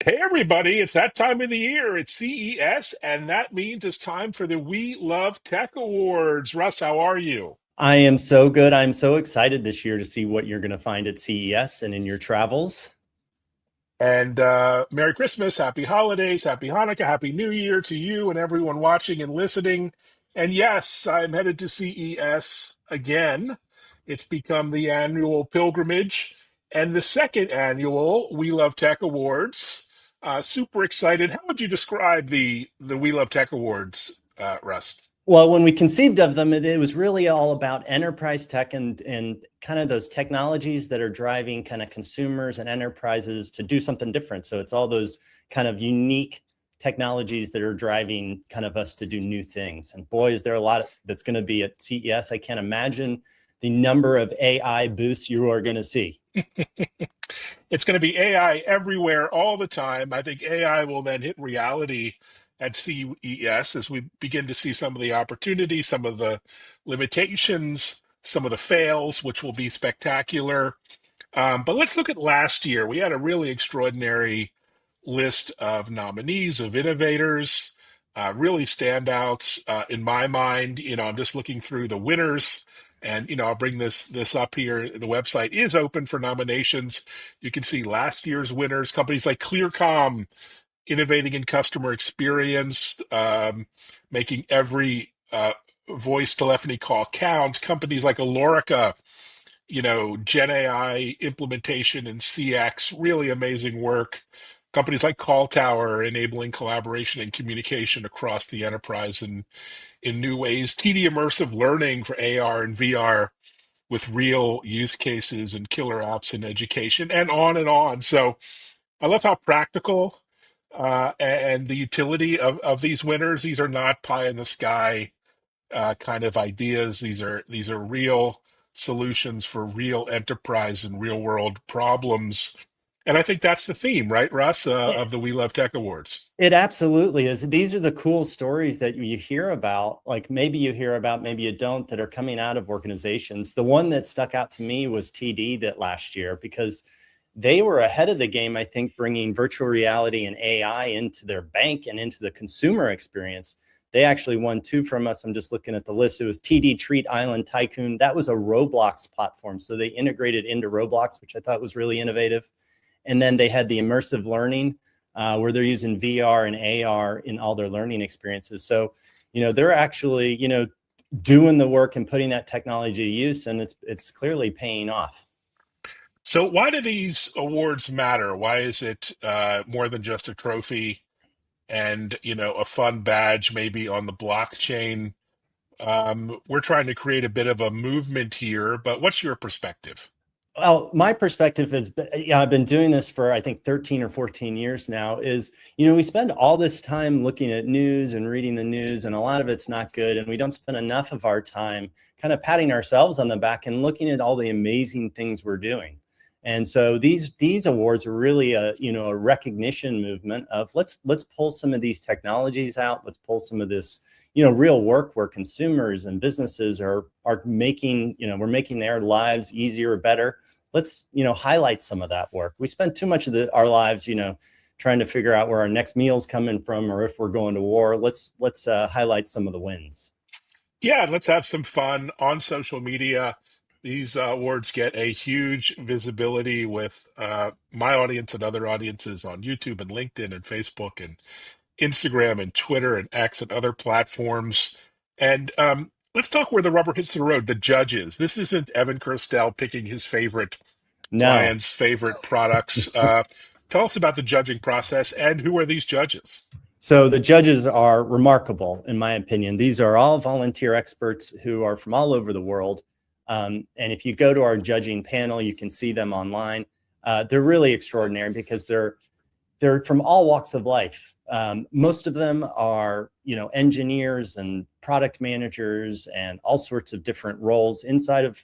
Hey everybody, it's that time of the year. It's CES, and that means it's time for the We Love Tech Awards. Russ, how are you? I am so good. I'm so excited this year to see what you're going to find at CES and in your travels. And Merry Christmas, Happy Holidays, Happy Hanukkah, Happy New Year to you and everyone watching and listening. And yes, I'm headed to CES again. It's become the annual pilgrimage and the second annual We Love Tech Awards. Super excited. How would you describe the We Love Tech Awards, Russ? Well, when we conceived of them, it was really all about enterprise tech and kind of those technologies that are driving kind of consumers and enterprises to do something different. So it's all those kind of unique technologies that are driving kind of us to do new things. And boy, is there a lot that's going to be at CES. I can't imagine the number of AI booths you are going to see. It's going to be AI everywhere all the time. I think AI will then hit reality at CES as we begin to see some of the opportunities, some of the limitations, some of the fails, which will be spectacular. But let's look at last year. We had a really extraordinary list of nominees, of innovators, really standouts in my mind. I'm just looking through the winners, and I'll bring this up here. The website is open for nominations. You can see last year's winners, companies like ClearCom, innovating in customer experience, making every voice telephony call count. Companies like Alorica, Gen AI implementation and CX, really amazing work. Companies like Call Tower enabling collaboration and communication across the enterprise in new ways. TD Immersive Learning for AR and VR with real use cases and killer apps in education, and on and on. So I love how practical and the utility of these winners. These are not pie in the sky kind of ideas. These are real solutions for real enterprise and real world problems. And I think that's the theme, right, Russ, of the We Love Tech Awards. It absolutely is. These are the cool stories that you hear about, like maybe you hear about, maybe you don't, that are coming out of organizations. The one that stuck out to me was TD that last year because they were ahead of the game, I think, bringing virtual reality and AI into their bank and into the consumer experience. They actually won two from us. I'm just looking at the list. It was TD Treat Island Tycoon. That was a Roblox platform. So they integrated into Roblox, which I thought was really innovative. And then they had the immersive learning where they're using VR and AR in all their learning experiences. So, they're actually, doing the work and putting that technology to use, and it's clearly paying off. So why do these awards matter? Why is it more than just a trophy and a fun badge maybe on the blockchain? We're trying to create a bit of a movement here, but what's your perspective? Well, my perspective is, yeah, I've been doing this for, I think, 13 or 14 years now, is, we spend all this time looking at news and reading the news, and a lot of it's not good. And we don't spend enough of our time kind of patting ourselves on the back and looking at all the amazing things we're doing. And so these awards are really a recognition movement of let's pull some of these technologies out. Let's pull some of this, real work where consumers and businesses are making, we're making their lives easier or better. Let's highlight some of that work. We spend too much of our lives trying to figure out where our next meal's coming from or if we're going to war. Let's highlight some of the wins. Yeah, let's have some fun on social media. These awards get a huge visibility with my audience and other audiences on YouTube and LinkedIn and Facebook and Instagram and Twitter and X and other platforms. And let's talk where the rubber hits the road, the judges. This isn't Evan Kirstel picking his favorite No. clients' favorite products. Tell us about the judging process and who are these judges? So the judges are remarkable, in my opinion. These are all volunteer experts who are from all over the world. And if you go to our judging panel, you can see them online. They're really extraordinary because they're from all walks of life. Most of them are, engineers and product managers and all sorts of different roles inside of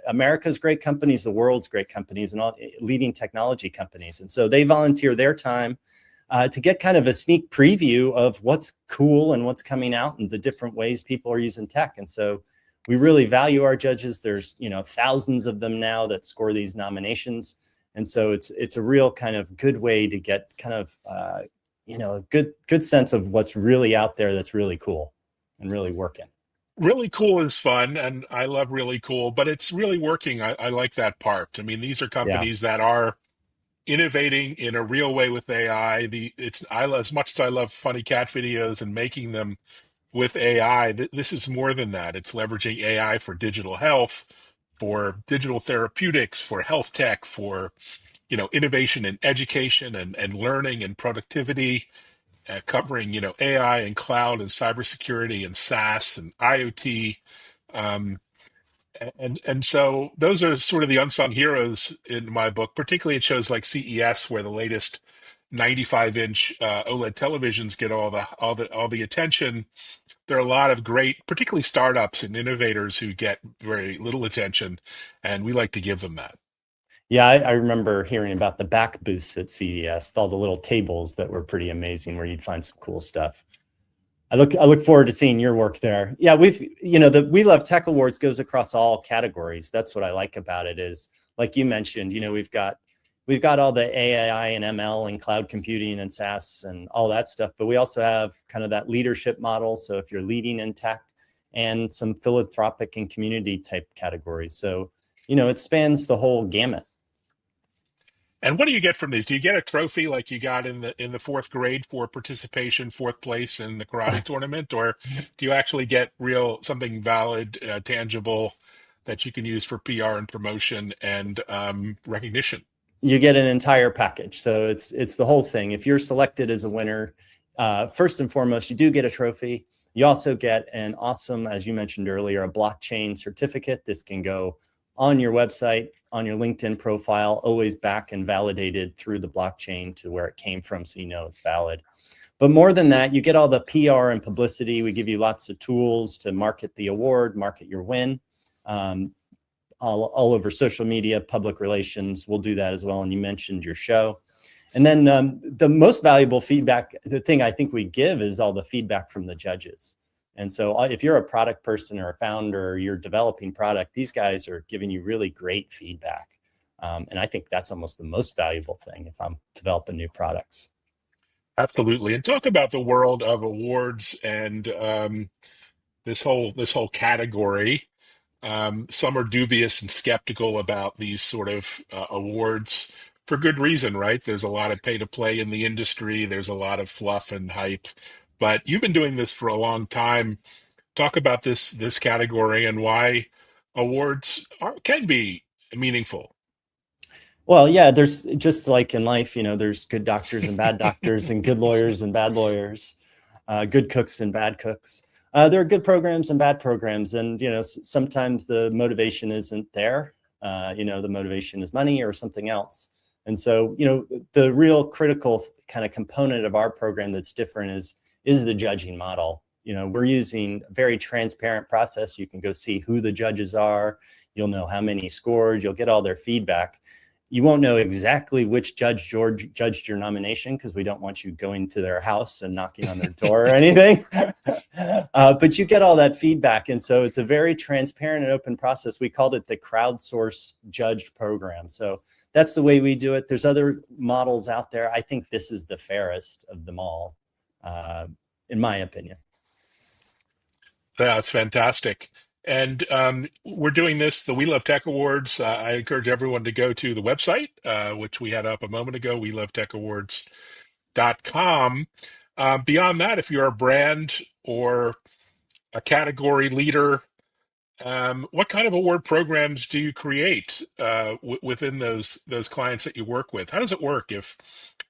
America's great companies, the world's great companies, and all leading technology companies. And so they volunteer their time to get kind of a sneak preview of what's cool and what's coming out and the different ways people are using tech. And so we really value our judges. There's, thousands of them now that score these nominations. And so it's a real kind of good way to get kind of a good sense of what's really out there that's really cool and really working. Really cool is fun, and I love really cool, but it's really working. I like that part. I mean, these are Yeah. companies that are innovating in a real way with AI. As much as I love funny cat videos and making them with AI, this is more than that. It's leveraging AI for digital health, for digital therapeutics, for health tech, for innovation in education and learning and productivity, covering AI and cloud and cybersecurity and SaaS and IoT. Um, and so those are sort of the unsung heroes in my book, particularly at shows like CES, where the latest 95-inch OLED televisions get all the attention. There are a lot of great, particularly startups and innovators who get very little attention, and we like to give them that. Yeah, I remember hearing about the back booths at CES, all the little tables that were pretty amazing where you'd find some cool stuff. I look forward to seeing your work there. Yeah, the We Love Tech Awards goes across all categories. That's what I like about it is, like you mentioned, we've got all the AI and ML and cloud computing and SaaS and all that stuff, but we also have kind of that leadership model. So if you're leading in tech, and some philanthropic and community type categories. So, it spans the whole gamut. And what do you get from these? Do you get a trophy like you got in the fourth grade for participation, fourth place in the karate tournament, or do you actually get real something valid, tangible that you can use for PR and promotion and recognition? You get an entire package. So it's the whole thing. If you're selected as a winner, first and foremost, you do get a trophy. You also get an awesome, as you mentioned earlier, a blockchain certificate. This can go on your website, on your LinkedIn profile, always back and validated through the blockchain to where it came from, so you know it's valid. But more than that, you get all the PR and publicity. We give you lots of tools to market the award, market your win. All over social media, public relations, we'll do that as well. And you mentioned your show. And then the most valuable feedback, the thing I think we give is all the feedback from the judges. And so if you're a product person or a founder, or you're developing product, these guys are giving you really great feedback. And I think that's almost the most valuable thing if I'm developing new products. Absolutely. And talk about the world of awards and this whole category. Some are dubious and skeptical about these sort of awards for good reason, right? There's a lot of pay to play in the industry. There's a lot of fluff and hype. But you've been doing this for a long time. Talk about this category and why awards can be meaningful. Well, yeah, there's just like in life, there's good doctors and bad doctors and good lawyers and bad lawyers, good cooks and bad cooks. There are good programs and bad programs. And, sometimes the motivation isn't there. The motivation is money or something else. And so, the real critical kind of component of our program that's different is the judging model. We're using a very transparent process. You can go see who the judges are. You'll know how many scored. You'll get all their feedback. You won't know exactly which judge judged your nomination because we don't want you going to their house and knocking on their door or anything. But you get all that feedback. And so it's a very transparent and open process. We called it the crowdsource judged program. So that's the way we do it. There's other models out there. I think this is the fairest of them all, in my opinion. That's fantastic. And we're doing this, the We Love Tech Awards. I encourage everyone to go to the website, which we had up a moment ago, welovetechawards.com. Beyond that, if you're a brand or a category leader, what kind of award programs do you create within those clients that you work with? How does it work if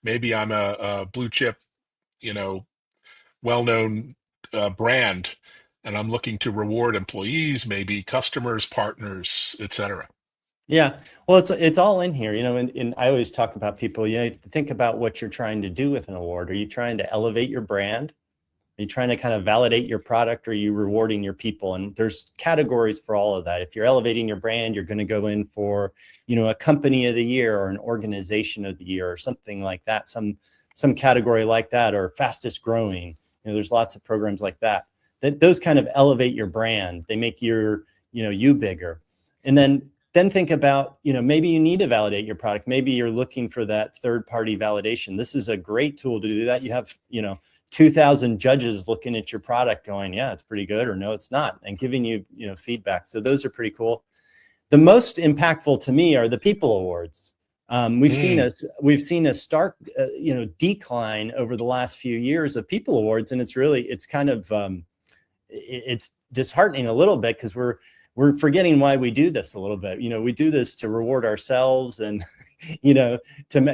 maybe I'm a blue chip, you know, well-known brand, and I'm looking to reward employees, maybe customers, partners, etc. Yeah, well, it's all in here, and I always talk about people, think about what you're trying to do with an award. Are you trying to elevate your brand? Are you trying to kind of validate your product? Or are you rewarding your people? And there's categories for all of that. If you're elevating your brand, you're going to go in for, a company of the year or an organization of the year or something like that, some category like that, or fastest growing. There's lots of programs like that those kind of elevate your brand. They make you bigger. And then then think about, maybe you need to validate your product. Maybe you're looking for that third-party validation. This is a great tool to do that. You have, 2,000 judges looking at your product going, yeah, it's pretty good, or no, it's not, and giving you, feedback. So those are pretty cool. The most impactful to me are the People Awards. Mm. We've seen a stark, decline over the last few years of People Awards, and it's kind of it's disheartening a little bit, because we're forgetting why we do this a little bit. We do this to reward ourselves and to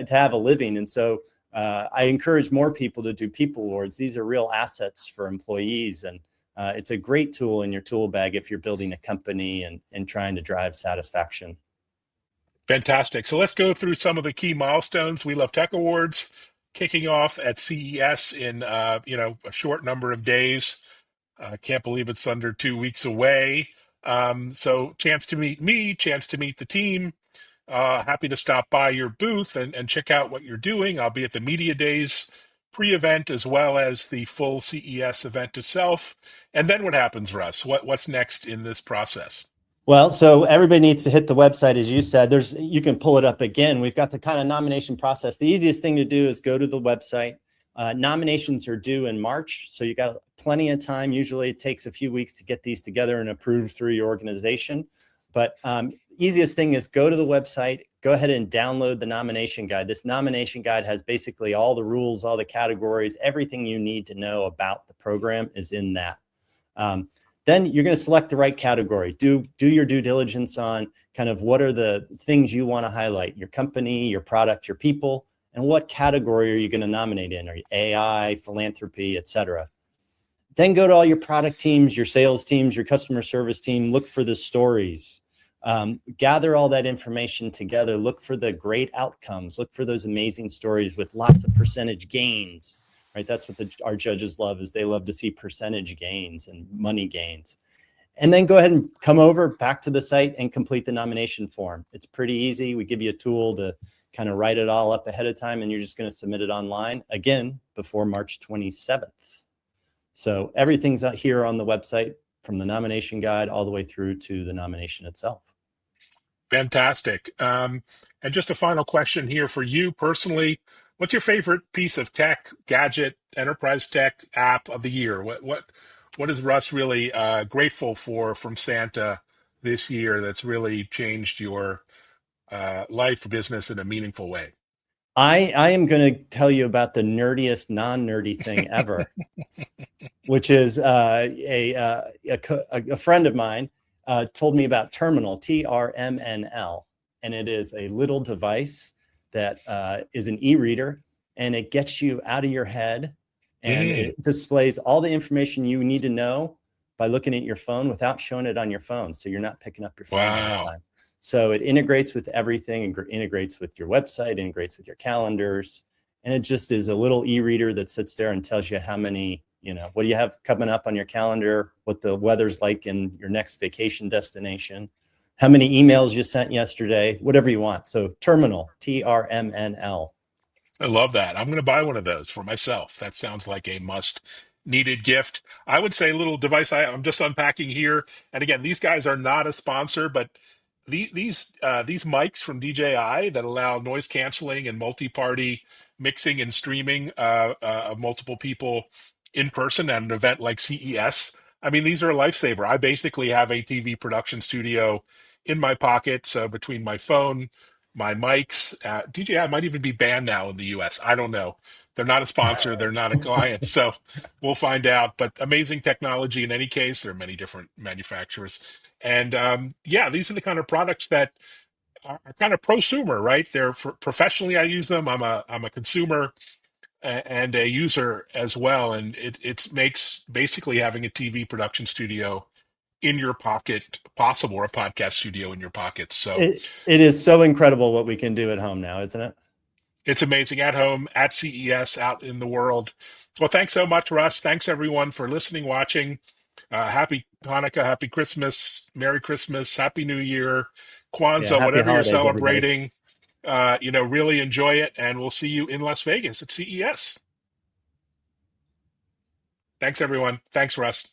have a living. And so I encourage more people to do People Awards. These are real assets for employees, and it's a great tool in your tool bag if you're building a company and trying to drive satisfaction. Fantastic. So let's go through some of the key milestones. We Love Tech Awards kicking off at CES in a short number of days. Can't believe it's under 2 weeks away. So chance to meet me, chance to meet the team. Happy to stop by your booth and check out what you're doing. I'll be at the Media Days pre-event as well as the full CES event itself. And then what happens, Russ? What's next in this process? Well, so everybody needs to hit the website, as you said. You can pull it up again. We've got the kind of nomination process. The easiest thing to do is go to the website. Nominations are due in March, so you got plenty of time. Usually it takes a few weeks to get these together and approved through your organization. But easiest thing is go to the website, go ahead and download the nomination guide. This nomination guide has basically all the rules, all the categories, everything you need to know about the program is in that. Then you're going to select the right category. Do your due diligence on kind of what are the things you want to highlight: your company, your product, your people, and what category are you going to nominate in? Are you AI, philanthropy, et cetera? Then go to all your product teams, your sales teams, your customer service team. Look for the stories. Gather all that information together. Look for the great outcomes. Look for those amazing stories with lots of percentage gains. Right, that's what our judges love, is they love to see percentage gains and money gains. And then go ahead and come over back to the site and complete the nomination form. It's pretty easy. We give you a tool to kind of write it all up ahead of time, and you're just going to submit it online, again, before March 27th. So everything's out here on the website, from the nomination guide all the way through to the nomination itself. Fantastic. And just a final question here for you personally. What's your favorite piece of tech, gadget, enterprise tech app of the year? What is Russ really grateful for from Santa this year that's really changed your life or business in a meaningful way? I am going to tell you about the nerdiest non-nerdy thing ever, which is a friend of mine told me about Terminal, TRMNL, and it is a little device that is an e-reader, and it gets you out of your head, and Mm, it displays all the information you need to know by looking at your phone without showing it on your phone, so you're not picking up your phone all the wow. time. So it integrates with everything, and integrates with your website, integrates with your calendars, and it just is a little e-reader that sits there and tells you how many, what do you have coming up on your calendar, what the weather's like in your next vacation destination, how many emails you sent yesterday, whatever you want. So Terminal, TRMNL. I love that. I'm going to buy one of those for myself. That sounds like a must needed gift. I would say a little device I'm just unpacking here. And again, these guys are not a sponsor, but these mics from DJI that allow noise canceling and multi-party mixing and streaming of multiple people in person at an event like CES. I mean, these are a lifesaver. I basically have a TV production studio in my pocket, so between my phone, my mics. DJI might even be banned now in the US. I don't know. They're not a sponsor. They're not a client. So we'll find out. But amazing technology in any case. There are many different manufacturers. And yeah, these are the kind of products that are kind of prosumer, right? They're professionally, I use them. I'm a consumer and a user as well. And it makes basically having a TV production studio in your pocket possible, or a podcast studio in your pocket. So It is so incredible what we can do at home now, isn't it? it's amazing at home, at CES, out in the world. Well, thanks so much, Russ. Thanks everyone for listening, watching. Happy Hanukkah, happy Christmas, Merry Christmas, Happy New Year, Yeah. Kwanzaa, Happy whatever you're holidays, everybody. celebrating. Really enjoy it, and we'll see you in Las Vegas at CES. Thanks, everyone. Thanks, Russ.